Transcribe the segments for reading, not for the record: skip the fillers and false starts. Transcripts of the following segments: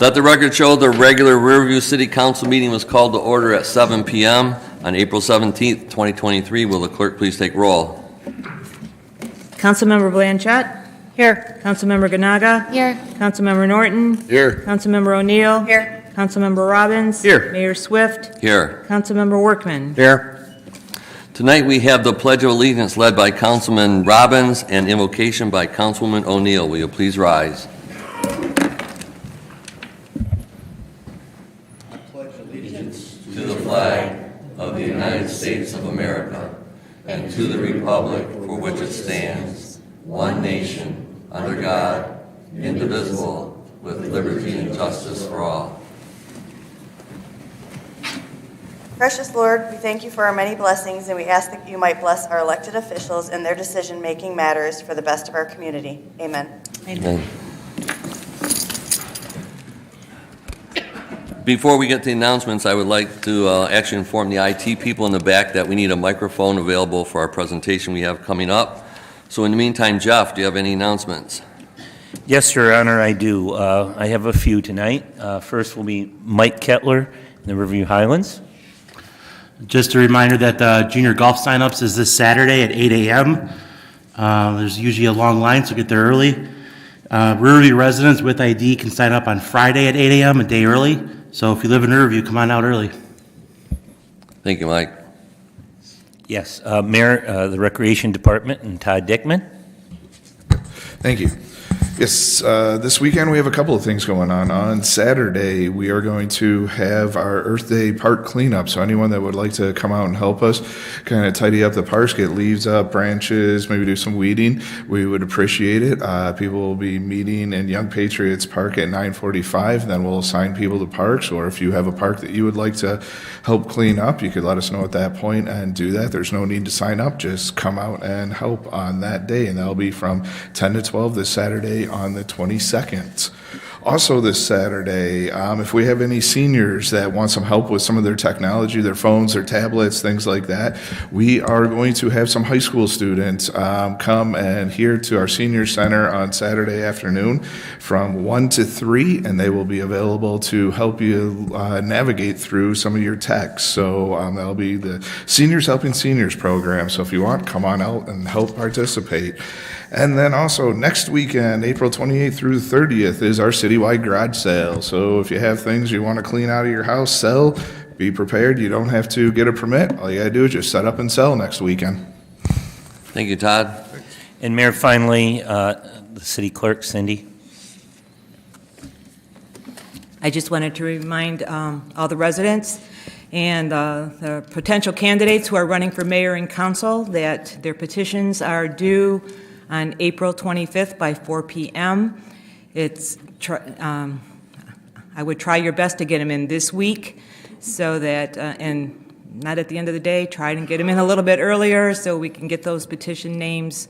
Let the record show the regular Riverview City Council meeting was called to order at 7 p.m. on April 17th, 2023. Will the clerk please take roll? Councilmember Blanchett. Here. Councilmember Ganaga. Here. Councilmember Norton. Here. Councilmember O'Neill. Here. Councilmember Robbins. Here. Mayor Swift. Here. Councilmember Workman. Here. Tonight we have the Pledge of Allegiance led by Councilman Robbins and invocation by Councilwoman O'Neill. Will you please rise? I pledge allegiance to the flag of the United States of America and to the republic for which it stands, one nation, under God, indivisible, with liberty and justice for all. Precious Lord, we thank you for our many blessings, and we ask that you might bless our elected officials in their decision-making matters for the best of our community. Amen. Amen. Before we get to the announcements, I would like to actually inform the IT people in the back that we need a microphone available for our presentation we have coming up. So in the meantime, Jeff, do you have any announcements? Yes, Your Honor, I do. I have a few tonight. First will be Mike Kettler in the Riverview Highlands. Just a reminder that the junior golf signups is this Saturday at 8 a.m. There's usually a long line, so get there early. Riverview residents with ID can sign up on Friday at 8 a.m., a day early. So if you live in Riverview, come on out early. Thank you, Mike. Yes, Mayor, the Recreation Department, and Todd Dickman. Thank you. Yes, this weekend we have a couple of things going on. On Saturday, we are going to have our Earth Day park cleanup. So anyone that would like to come out and help us kind of tidy up the parks, get leaves up, branches, maybe do some weeding, we would appreciate it. People will be meeting in Young Patriots Park at 9:45. Then we'll assign people to parks, or if you have a park that you would like to help clean up, you could let us know at that point and do that. There's no need to sign up. Just come out and help on that day, and that'll be from 10 to 12 this Saturday on the 22nd. Also this Saturday, if we have any seniors that want some help with some of their technology, their phones, their tablets, things like that, we are going to have some high school students come and here to our senior center on Saturday afternoon from 1 to 3, and they will be available to help you navigate through some of your tech. So that'll be the Seniors Helping Seniors program. So if you want, come on out and help participate. And then also next weekend, April 28th through the 30th, is our citywide garage sale. So if you have things you want to clean out of your house, sell, be prepared. You don't have to get a permit. All you got to do is just set up and sell next weekend. Thank you, Todd. And Mayor, finally, the City Clerk, Cindy. I just wanted to remind all the residents and the potential candidates who are running for mayor and council that their petitions are due on April 25th by 4 p.m. I would try your best to get them in this week so that, and not at the end of the day, try and get them in a little bit earlier so we can get those petition names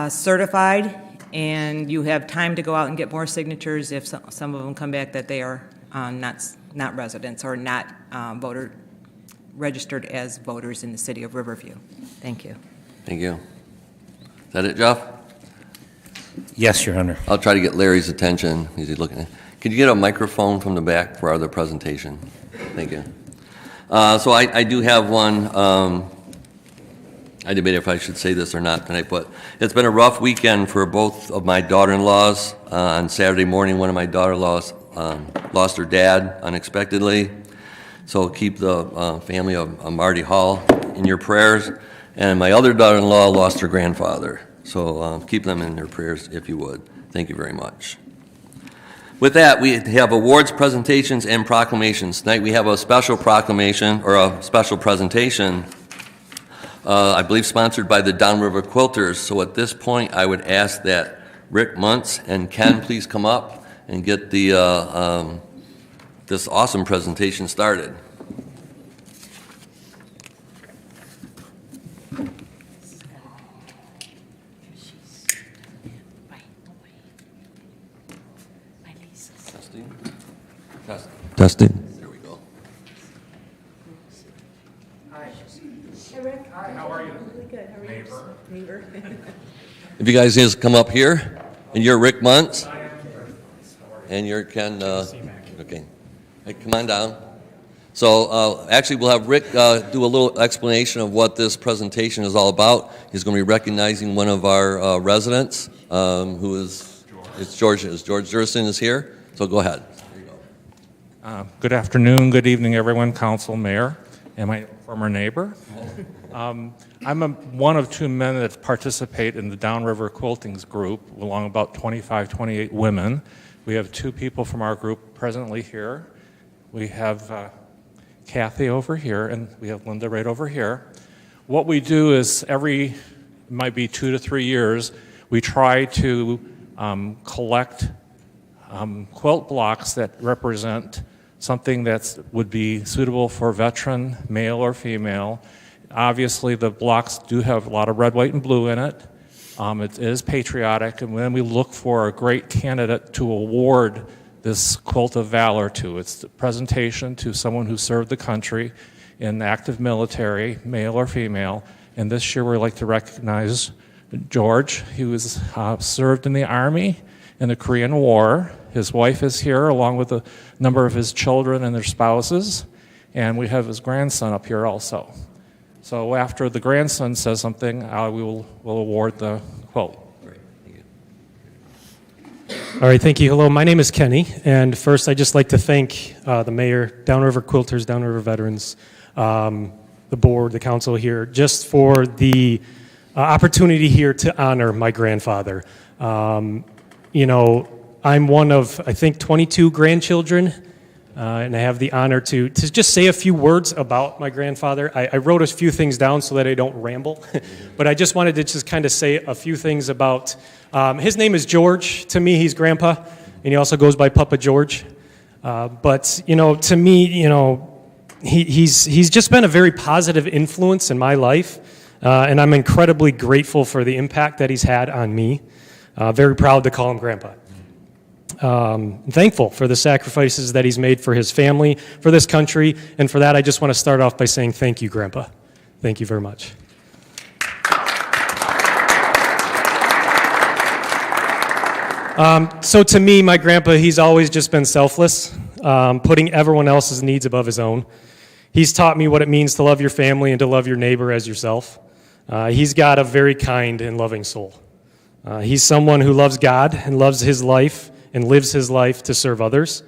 certified, and you have time to go out and get more signatures if some of them come back that they are not residents or not registered as voters in the city of Riverview. Thank you. Thank you. Is that it, Jeff? Yes, Your Honor. I'll try to get Larry's attention. He's looking. Could you get a microphone from the back for our other presentation? Thank you. So I do have one. I debated if I should say this or not tonight, but it's been a rough weekend for both of my daughter-in-laws. On Saturday morning, one of my daughter-in-laws lost her dad unexpectedly. So keep the family of Marty Hall in your prayers. And my other daughter-in-law lost her grandfather. So keep them in your prayers if you would. Thank you very much. With that, we have awards, presentations, and proclamations. Tonight we have a special proclamation, or a special presentation, I believe sponsored by the Downriver Quilters. So at this point, I would ask that Rick Muntz and Ken please come up and get the this awesome presentation started. Testing. There we go. Hi. Hey, Rick. Hi, how are you? Really good. How are you? Neighbor. If you guys just come up here, and you're Rick Muntz. and you're Ken, okay. Hey, come on down. So actually, we'll have Rick do a little explanation of what this presentation is all about. He's going to be recognizing one of our residents, who is, it's George Durson is here, so go ahead. Good afternoon, good evening, everyone, council, mayor, and my former neighbor. I'm one of two men that participate in the Downriver Quiltings group, along about 25, 28 women. We have two people from our group presently here. We have Kathy over here, and we have Linda right over here. What we do is it might be 2 to 3 years, we try to collect quilt blocks that represent something that would be suitable for veteran, male or female. Obviously, the blocks do have a lot of red, white, and blue in it. It is patriotic, and then we look for a great candidate to award this Quilt of Valor to. It's a presentation to someone who served the country in the active military, male or female, and this year we'd like to recognize George. He was served in the Army in the Korean War. His wife is here, along with a number of his children and their spouses, and we have his grandson up here also. So after the grandson says something, we'll award the quilt. All right, thank you. Hello, my name is Kenny, and first I'd just like to thank the mayor, Downriver Quilters, Downriver Veterans, the board, the council here, just for the opportunity here to honor my grandfather. You know, I'm one of, I think, 22 grandchildren, and I have the honor to just say a few words about my grandfather. I wrote a few things down so that I don't ramble, but I just wanted to just kind of say a few things about, his name is George. To me, he's Grandpa, and he also goes by Papa George. But, you know, to me, you know, he's just been a very positive influence in my life, and I'm incredibly grateful for the impact that he's had on me. Very proud to call him Grandpa. Thankful for the sacrifices that he's made for his family, for this country, and for that I just want to start off by saying thank you, Grandpa. Thank you very much. So to me, my grandpa, he's always just been selfless, putting everyone else's needs above his own. He's taught me what it means to love your family and to love your neighbor as yourself. He's got a very kind and loving soul. He's someone who loves God and loves his life and lives his life to serve others.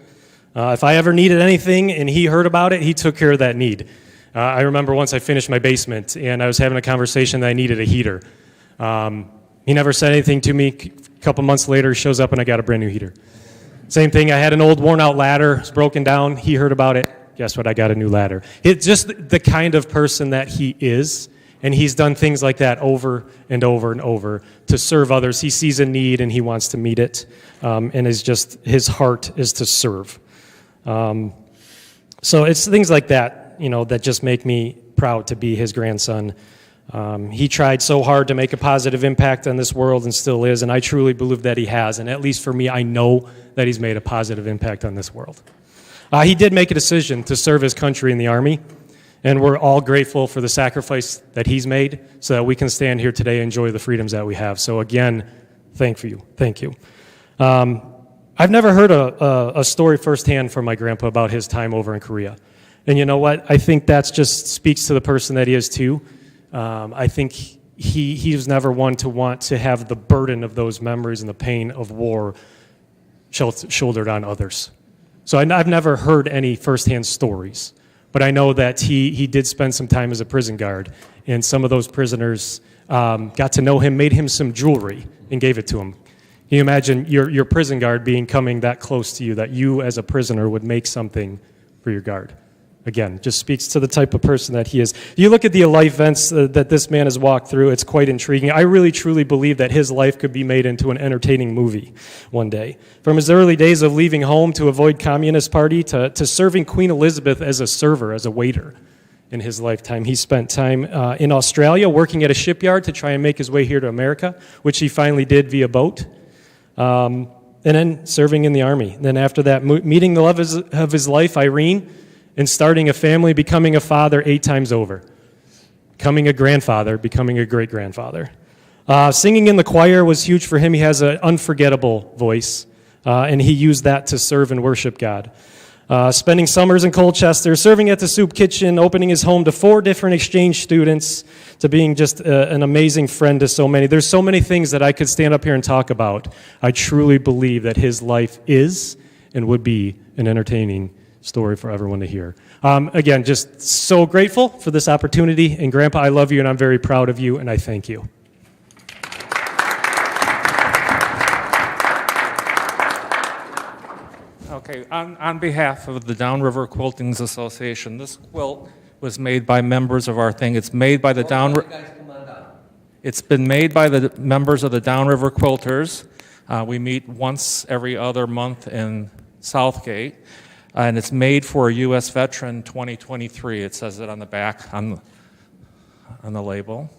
If I ever needed anything and he heard about it, he took care of that need. I remember once I finished my basement and I was having a conversation that I needed a heater. He never said anything to me. A couple months later, he shows up and I got a brand new heater. Same thing, I had an old worn out ladder, it's broken down. He heard about it. Guess what? I got a new ladder. It's just the kind of person that he is. And he's done things like that over and over and over to serve others. He sees a need and he wants to meet it. And his heart is to serve. So it's things like that, you know, that just make me proud to be his grandson. He tried so hard to make a positive impact on this world and still is. And I truly believe that he has. And at least for me, I know that he's made a positive impact on this world. He did make a decision to serve his country in the Army. And we're all grateful for the sacrifice that he's made so that we can stand here today and enjoy the freedoms that we have. So again, thank you. I've never heard a story firsthand from my grandpa about his time over in Korea. And you know what? I think that just speaks to the person that he is too. I think he was never one to want to have the burden of those memories and the pain of war shouldered on others. So I've never heard any firsthand stories. But I know that he did spend some time as a prison guard, and some of those prisoners got to know him, made him some jewelry, and gave it to him. Can you imagine your prison guard coming that close to you, that you as a prisoner would make something for your guard? Again, just speaks to the type of person that he is. You look at the life events that this man has walked through, it's quite intriguing. I really, truly believe that his life could be made into an entertaining movie one day. From his early days of leaving home to avoid Communist Party to serving Queen Elizabeth as a server, as a waiter in his lifetime. He spent time in Australia working at a shipyard to try and make his way here to America, which he finally did via boat. And then serving in the Army. And then after that, meeting the love of his life, Irene, and starting a family, becoming a father 8 times over. Becoming a grandfather, becoming a great-grandfather. Singing in the choir was huge for him. He has an unforgettable voice. and he used that to serve and worship God. Spending summers in Colchester, serving at the soup kitchen, opening his home to 4 different exchange students, to being just an amazing friend to so many. There's so many things that I could stand up here and talk about. I truly believe that his life is and would be an entertaining story for everyone to hear. Again, just so grateful for this opportunity. And Grandpa, I love you, and I'm very proud of you, and I thank you. Okay, on behalf of the Downriver Quiltings Association, this quilt was made by members of our thing. It's made by the It's been made by the members of the Downriver Quilters. We meet once every other month in Southgate, and it's made for a U.S. veteran 2023. It says it on the back on the label.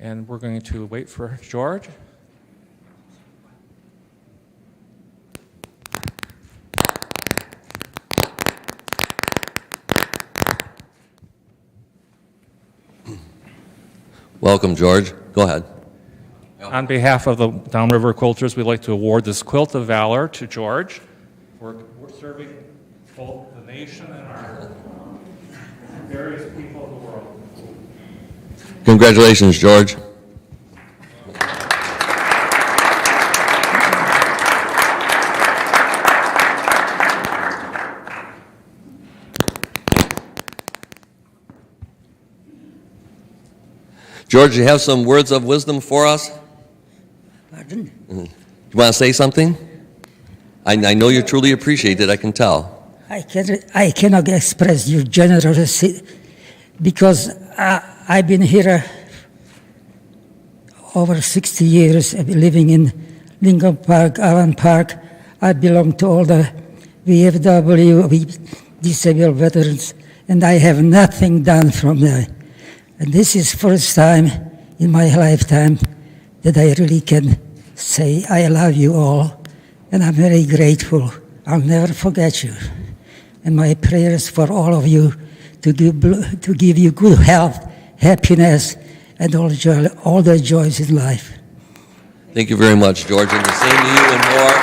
And we're going to wait for George. Welcome, George. Go ahead. On behalf of the Downriver Quilters, we'd like to award this Quilt of Valor to George for serving both the nation and our various people of the world. Congratulations, George. George, you have some words of wisdom for us? Pardon? You want to say something? I know you truly appreciate it, I can tell. I cannot express your generosity because I've been here over 60 years, living in Lincoln Park, Allen Park. I belong to all the VFW, disabled veterans, and I have nothing done from there. And this is first time in my lifetime that I really can say I love you all, and I'm very grateful. I'll never forget you. And my prayers for all of you to give you good health, happiness, and all the joys in life. Thank you very much, George, and the same to you and more.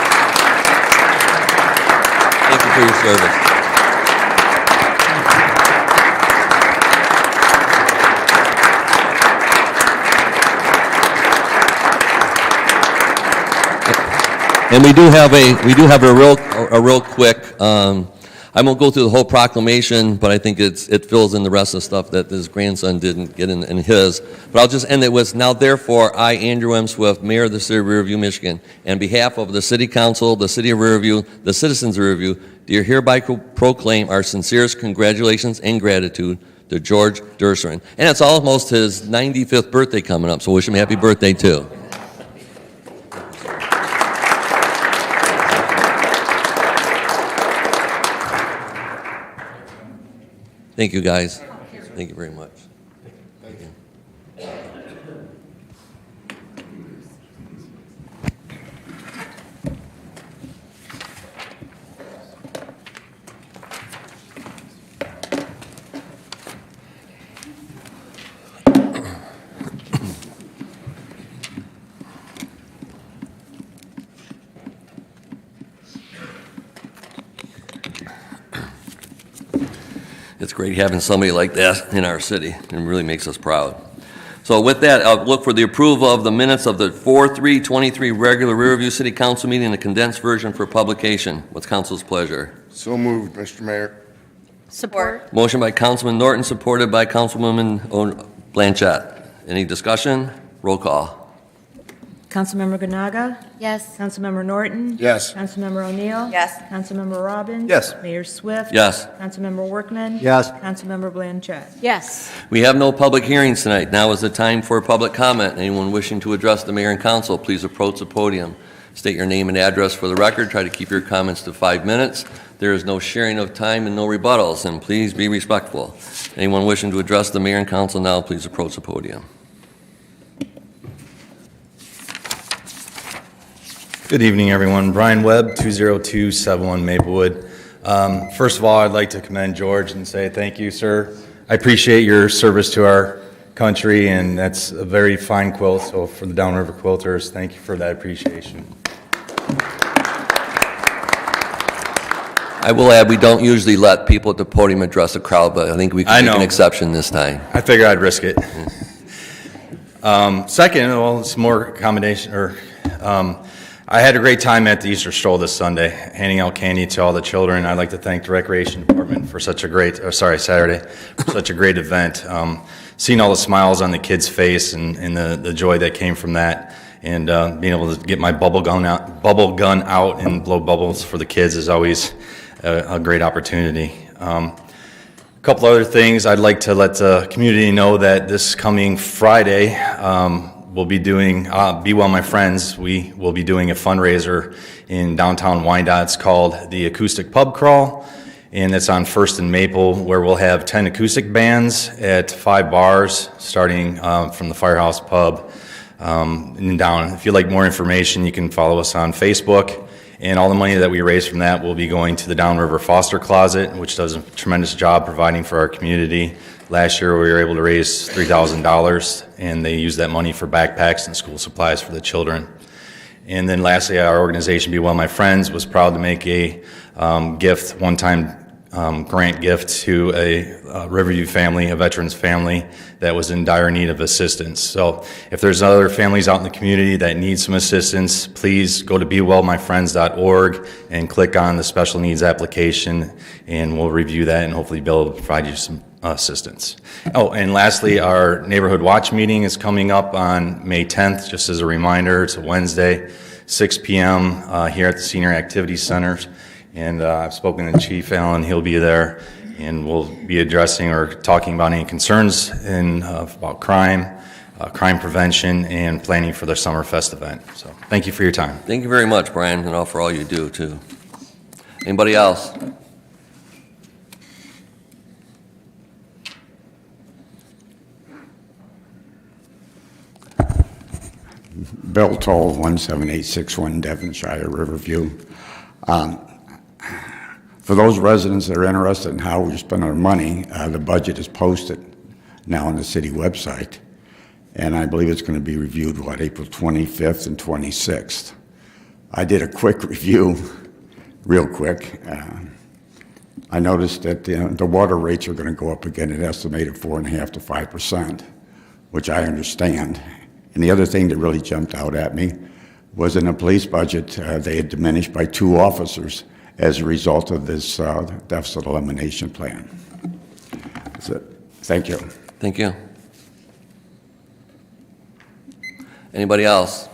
Thank you for your service. And we do have a real quick. I won't go through the whole proclamation, but I think it fills in the rest of the stuff that his grandson didn't get in his. But I'll just end it with, now therefore, I, Andrew M. Swift, Mayor of the City of Riverview, Michigan, on behalf of the City Council, the City of Riverview, the citizens of Riverview, do hereby proclaim our sincerest congratulations and gratitude to George Durserin. And it's almost his 95th birthday coming up, so wish him a happy birthday too. Thank you, guys. Thank you very much. Thank you. It's great having somebody like that in our city. It really makes us proud. So with that, I'll look for the approval of the minutes of the 4/3/23 regular Riverview City Council meeting, the condensed version for publication. What's council's pleasure? So moved, Mr. Mayor. Support. Motion by Councilman Norton, supported by Councilwoman Blanchett. Any discussion? Roll call. Councilmember Ganaga? Yes. Councilmember Norton? Yes. Councilmember O'Neill? Yes. Councilmember Robbins? Yes. Mayor Swift? Yes. Councilmember Workman? Yes. Councilmember Blanchett? Yes. We have no public hearings tonight. Now is the time for public comment. Anyone wishing to address the mayor and council, please approach the podium. State your name and address for the record. Try to keep your comments to 5 minutes. There is no sharing of time and no rebuttals, and please be respectful. Anyone wishing to address the mayor and council now, please approach the podium. Good evening, everyone. Brian Webb, 20271 Maplewood. First of all, I'd like to commend George and say thank you, sir. I appreciate your service to our country, and that's a very fine quilt. So for the Downriver Quilters, thank you for that appreciation. I will add, we don't usually let people at the podium address the crowd, but I think we I can make an know. exception this time. I figured I'd risk it. Second, well, it's more accommodation, I had a great time at the Easter Stroll this Sunday, handing out candy to all the children. I'd like to thank the Recreation Department for such a great, Saturday, for such a great event. Seeing all the smiles on the kids' face and the joy that came from that, and being able to get my bubble gun out and blow bubbles for the kids is always a great opportunity. A couple other things, I'd like to let the community know that this coming Friday, we'll be doing, Be Well My Friends, we will be doing a fundraiser in downtown Wyandotte. It's called the Acoustic Pub Crawl, and it's on First and Maple, where we'll have 10 acoustic bands at 5 bars, starting from the Firehouse Pub and down. If you'd like more information, you can follow us on Facebook. And all the money that we raise from that will be going to the Downriver Foster Closet, which does a tremendous job providing for our community. Last year, we were able to raise $3,000, and they used that money for backpacks and school supplies for the children. And then lastly, our organization, Be Well My Friends, was proud to make a gift, one-time grant gift to a Riverview family, a veterans family that was in dire need of assistance. So if there's other families out in the community that need some assistance, please go to BeWellMyFriends.org and click on the special needs application, and we'll review that and hopefully be able to provide you some assistance. Oh, and lastly, our Neighborhood Watch meeting is coming up on May 10th. Just as a reminder, it's a Wednesday, 6 p.m. Here at the Senior Activities Centers. And I've spoken to Chief Allen. He'll be there, and we'll be addressing or talking about any concerns about crime, crime prevention, and planning for the Summerfest event. So thank you for your time. Thank you very much, Brian, and for all you do, too. Anybody else? Bill Toll, 17861 Devonshire, Riverview. For those residents that are interested in how we spend our money, the budget is posted now on the city website, and I believe it's going to be reviewed, April 25th and 26th. I did a quick review, real quick. I noticed that the water rates are going to go up again, an estimated 4.5% to 5%, which I understand. And the other thing that really jumped out at me was in the police budget, they had diminished by 2 officers as a result of this deficit elimination plan. That's it. Thank you. Thank you. Anybody else?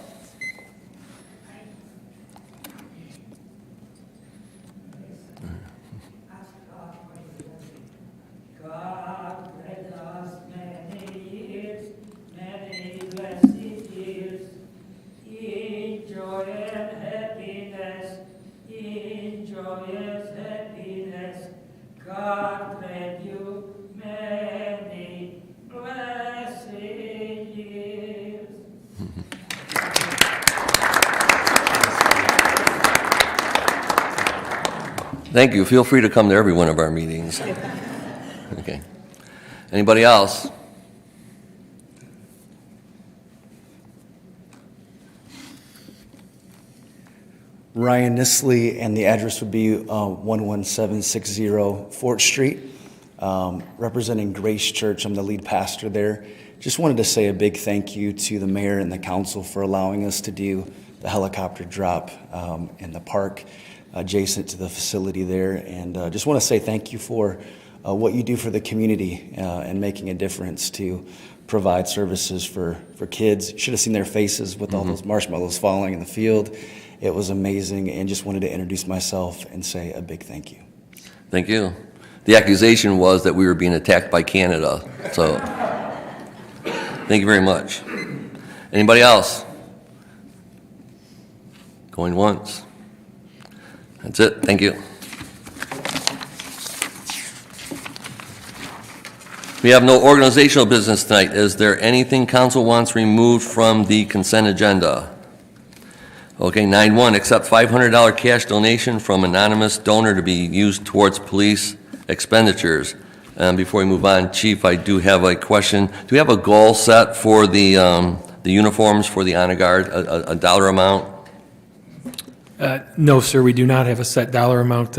God grant you many blessed years. Thank you. Feel free to come to every one of our meetings. Okay. Anybody else? Ryan Nisley, and the address would be 11760 Fort Street, representing Grace Church. I'm the lead pastor there. Just wanted to say a big thank you to the mayor and the council for allowing us to do the helicopter drop in the park adjacent to the facility there. And just want to say thank you for what you do for the community and making a difference to provide services for kids. You should have seen their faces with all those marshmallows falling in the field. It was amazing, and just wanted to introduce myself and say a big thank you. Thank you. The accusation was that we were being attacked by Canada, so thank you very much. Anybody else? Going once. That's it. Thank you. We have no organizational business tonight. Is there anything council wants removed from the consent agenda? Okay, 9.1, accept $500 cash donation from anonymous donor to be used towards police expenditures. Before we move on, Chief, I do have a question. Do we have a goal set for the uniforms for the Honor Guard, a dollar amount? No, sir, we do not have a set dollar amount.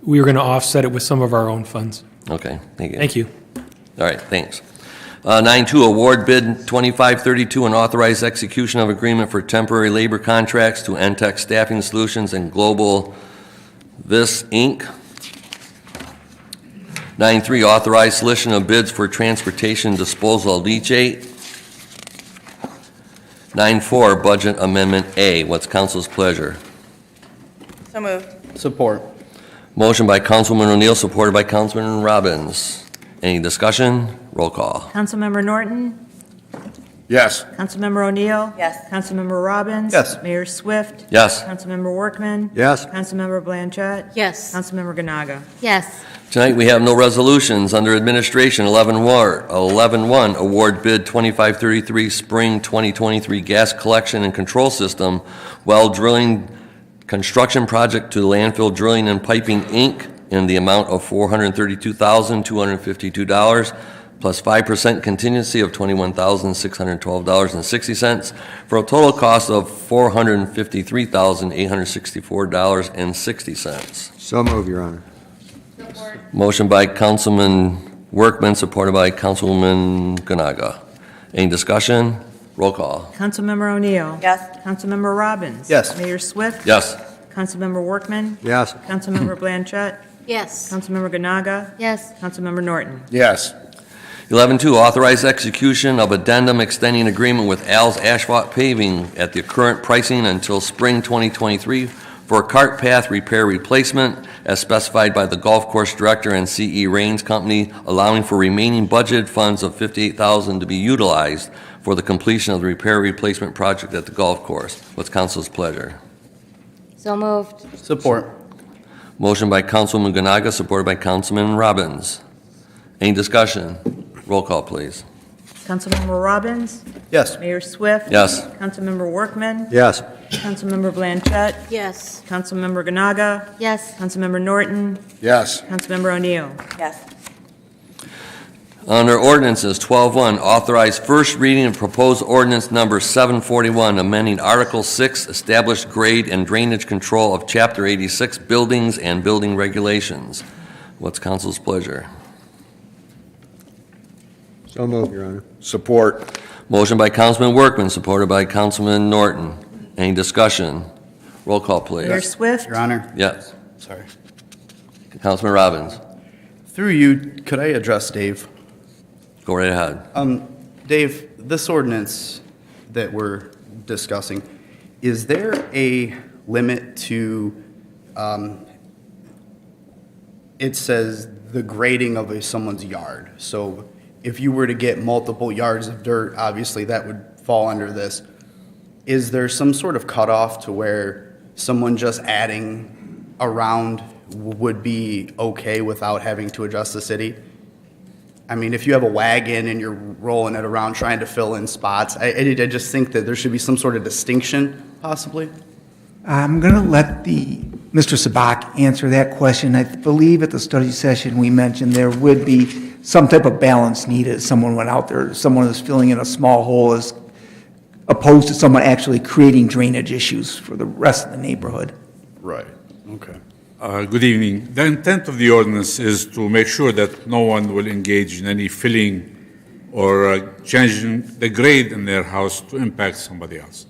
we were going to offset it with some of our own funds. Okay, thank you. Thank you. All right, thanks. 9.2, award bid 2532 and authorize execution of agreement for temporary labor contracts to Entech Staffing Solutions and Global Vis, Inc. 9.3, authorize solicitation of bids for transportation disposal of leachate. 9.4, budget amendment A. What's council's pleasure? So moved. Support. Motion by Councilman O'Neill, supported by Councilman Robbins. Any discussion? Roll call. Councilmember Norton? Yes. Councilmember O'Neill? Yes. Councilmember Robbins? Yes. Mayor Swift? Yes. Councilmember Workman? Yes. Councilmember Blanchett? Yes. Councilmember Ganaga? Yes. Tonight, we have no resolutions. Under administration, 11-1, award bid 2533 Spring 2023 Gas Collection and Control System well drilling construction project to Landfill Drilling and Piping, Inc. in the amount of $432,252, plus 5% contingency of $21,612.60, for a total cost of $453,864.60. So move, Your Honor. Motion by Councilman Workman, supported by Councilwoman Ganaga. Any discussion? Roll call. Councilmember O'Neill? Yes. Councilmember Robbins? Yes. Mayor Swift? Yes. Councilmember Workman? Yes. Councilmember Blanchett? Yes. Councilmember Ganaga? Yes. Councilmember Norton? Yes. 11-2, authorize execution of addendum extending agreement with Al's Asphalt Paving at the current pricing until spring 2023 for cart path repair replacement as specified by the golf course director and CE Rains Company, allowing for remaining budgeted funds of $58,000 to be utilized for the completion of the repair replacement project at the golf course. What's council's pleasure? So moved. Support. Motion by Councilwoman Ganaga, supported by Councilman Robbins. Any discussion? Roll call, please. Councilmember Robbins? Yes. Mayor Swift? Yes. Councilmember Workman? Yes. Councilmember Blanchett? Yes. Councilmember Ganaga? Yes. Councilmember Norton? Yes. Councilmember O'Neill? Yes. Under ordinances, 12-1, authorize first reading of proposed ordinance number 741, amending Article 6, established grade and drainage control of Chapter 86, buildings and building regulations. What's council's pleasure? So move, Your Honor. Support. Motion by Councilman Workman, supported by Councilman Norton. Any discussion? Roll call, please. Mayor Swift? Your Honor. Yes. Sorry. Councilman Robbins, Through you, could I address Dave? go right ahead. Dave, this ordinance that we're discussing, is there a limit to, it says the grading of someone's yard. So if you were to get multiple yards of dirt, obviously that would fall under this. Is there some sort of cutoff to where someone just adding around would be okay without having to adjust the city? I mean, if you have a wagon and you're rolling it around trying to fill in spots, I just think that there should be some sort of distinction, possibly. I'm going to let Mr. Sabak answer that question. I believe at the study session we mentioned there would be some type of balance needed if someone went out there, someone is filling in a small hole as opposed to someone actually creating drainage issues for the rest of the neighborhood. Right, okay. Good evening. The intent of the ordinance is to make sure that no one will engage in any filling or changing the grade in their house to impact somebody else.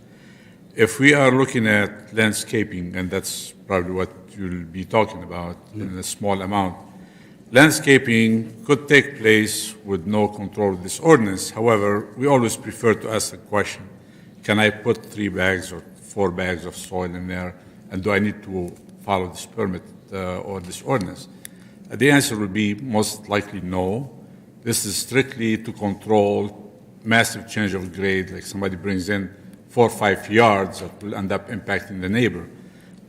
If we are looking at landscaping, and that's probably what you'll be talking about in a small amount, landscaping could take place with no control of this ordinance. However, we always prefer to ask the question, can I put 3 bags or 4 bags of soil in there, and do I need to follow this permit or this ordinance? The answer would be most likely no. This is strictly to control massive change of grade, like somebody brings in 4 or 5 yards that will end up impacting the neighbor.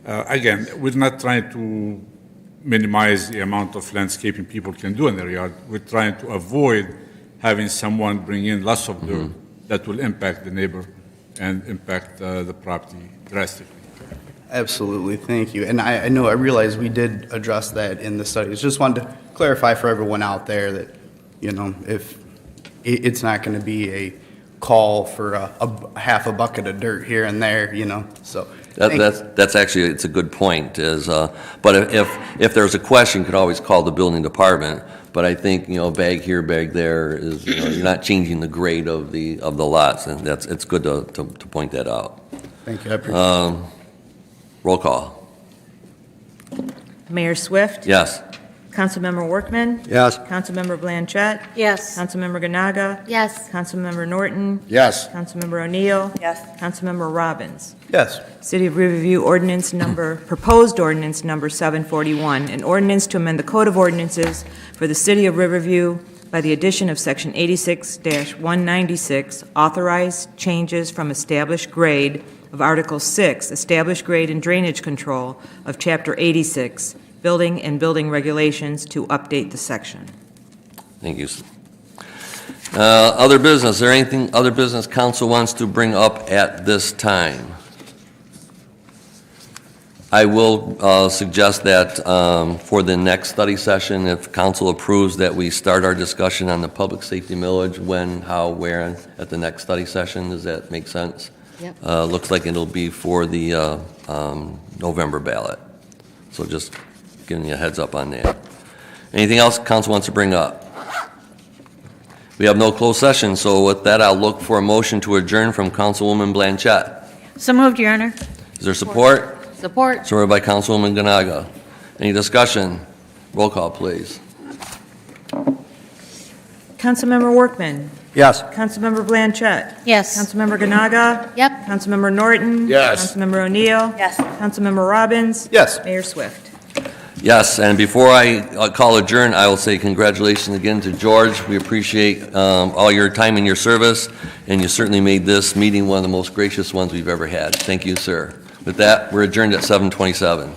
Again, we're not trying to minimize the amount of landscaping people can do in their yard. We're trying to avoid having someone bring in lots of dirt that will impact the neighbor and impact the property drastically. Absolutely, thank you. And I know, I realize we did address that in the studies. Just wanted to clarify for everyone out there that, you know, if it's not going to be a call for a half a bucket of dirt here and there, you know. So That's actually, it's a good point, but if there's a question, you could always call the building department. But I think, bag here, bag there is, you're not changing the grade of the lots, and it's good to point that out. Thank you, I appreciate it. Roll call. Mayor Swift? Yes. Councilmember Workman? Yes. Councilmember Blanchett? Yes. Councilmember Ganaga? Yes. Councilmember Norton? Yes. Councilmember O'Neill? Yes. Councilmember Robbins? Yes. City of Riverview proposed ordinance number 741, an ordinance to amend the Code of Ordinances for the City of Riverview by the addition of Section 86-196, authorized changes from established grade of Article 6, established grade and drainage control of Chapter 86, Building and Building Regulations, to update the section. Thank you. Other business, is there anything other business council wants to bring up at this time? I will suggest that for the next study session, if council approves, that we start our discussion on the public safety millage, when, how, where, at the next study session. Does that make sense? Yep. Looks like it'll be for the November ballot. So just giving you a heads up on that. Anything else council wants to bring up? We have no closed session, so with that, I'll look for a motion to adjourn from Councilwoman Blanchett. So moved, Your Honor. Is there support? Support. Supported by Councilwoman Ganaga. Any discussion? Roll call, please. Councilmember Workman? Yes. Councilmember Blanchett? Yes. Councilmember Ganaga? Yep. Councilmember Norton? Yes. Councilmember O'Neill? Yes. Councilmember Robbins? Yes. Mayor Swift? Yes, and before I call adjourn, I will say congratulations again to George. We appreciate all your time and your service, and you certainly made this meeting one of the most gracious ones we've ever had. Thank you, sir. With that, we're adjourned at 7:27.